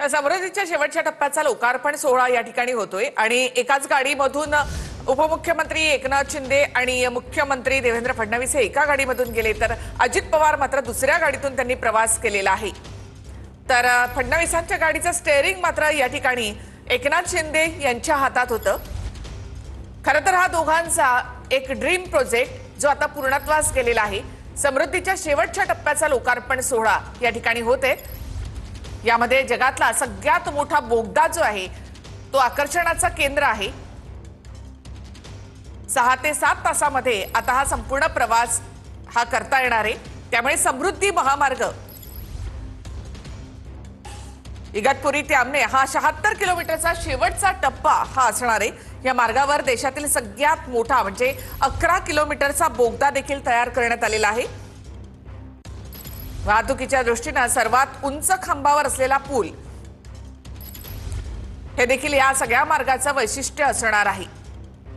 समृद्धीच्या शेवटच्या टप्प्याचा लोकार्पण सोहळा या ठिकाणी होतोय आणि एकाच गाडीमधून उपमुख्यमंत्री एकनाथ शिंदे आणि मुख्यमंत्री देवेंद्र फडणवीस हे एका गाडीमधून गेले, तर अजित पवार मात्र दुसऱ्या गाडीतून त्यांनी प्रवास केलेला आहे। तर फडणवीसांच्या गाडीचं स्टीअरिंग मात्र या ठिकाणी एकनाथ शिंदे यांच्या हातात होतं। खरं तर हा दोघांचा एक ड्रीम प्रोजेक्ट जो आता पूर्णत्वास गेलेला आहे। समृद्धीच्या शेवटच्या टप्प्याचा लोकार्पण सोहळा या ठिकाणी होते। यामध्ये जगातला सगळ्यात मोठा बोगदा जो आहे तो आकर्षणाचा केंद्र आहे। 6 ते 7 तासामध्ये आता हा संपूर्ण प्रवास हा करता येणार आहे। त्यामुळे समृद्धी महामार्ग इगतपुरी ते आमने हा 76 किलोमीटरचा शेवटचा टप्पा हा असणार आहे। या मार्गावर देशातील सगळ्यात मोठा म्हणजे 11 किलोमीटरचा बोगदा देखील तयार करण्यात आलेला आहे। वाहतुकीच्या दृष्टीने सर्वात उंच खांबावर असलेला पूल हे देखील या सगळ्या मार्गाचं वैशिष्ट्य असणार आहे।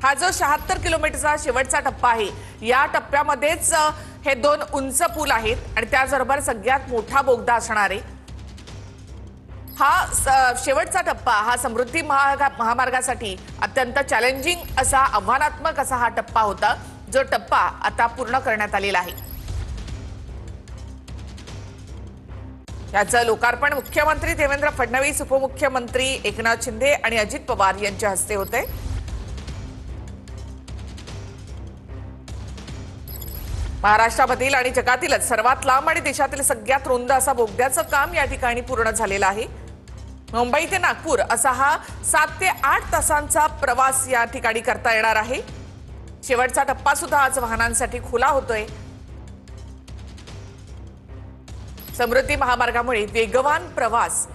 हा जो 76 किलोमीटरचा शेवटचा टप्पा आहे, या टप्प्यामध्येच हे 2 उंच पूल आहेत आणि त्याचबरोबर सगळ्यात मोठा बोगदा असणार आहे। हा शेवटचा टप्पा हा समृद्धी महामार्गासाठी अत्यंत चॅलेंजिंग असा आव्हानात्मक असा हा टप्पा होता, जो टप्पा आता पूर्ण करण्यात आलेला आहे। याचं लोकार्पण मुख्यमंत्री देवेंद्र फडणवीस, उपमुख्यमंत्री एकनाथ शिंदे आणि अजित पवार यांच्या हस्ते होते। महाराष्ट्रामधील आणि जगातीलच सर्वात लांब आणि देशातील सगळ्यात रुंद असा बोगद्याचं काम या ठिकाणी पूर्ण झालेलं आहे। मुंबई ते नागपूर असा हा 7 ते 8 तासांचा प्रवास या ठिकाणी करता येणार आहे। शेवटचा टप्पा सुद्धा आज वाहनांसाठी खुला होतोय। समृद्धी महामार्गामुळे वेगवान प्रवास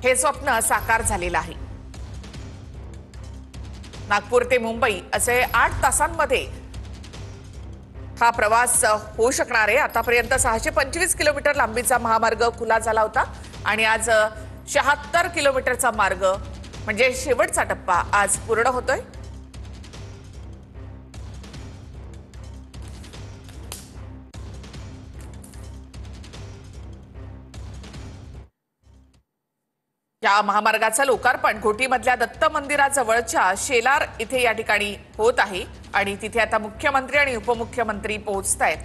हे स्वप्न साकार झालेलं आहे। नागपूर ते मुंबई असे 8 तासांमध्ये हा प्रवास होऊ शकणार आहे। आतापर्यंत 625 किलोमीटर लांबीचा महामार्ग खुला झाला होता आणि आज 76 किलोमीटरचा मार्ग म्हणजे शेवटचा टप्पा आज पूर्ण होतोय। या महामार्गाचं लोकार्पण घोटीमधल्या दत्त मंदिराजवळच्या शेलार इथे या ठिकाणी होत आहे आणि तिथे आता मुख्यमंत्री आणि उपमुख्यमंत्री पोहोचतायत।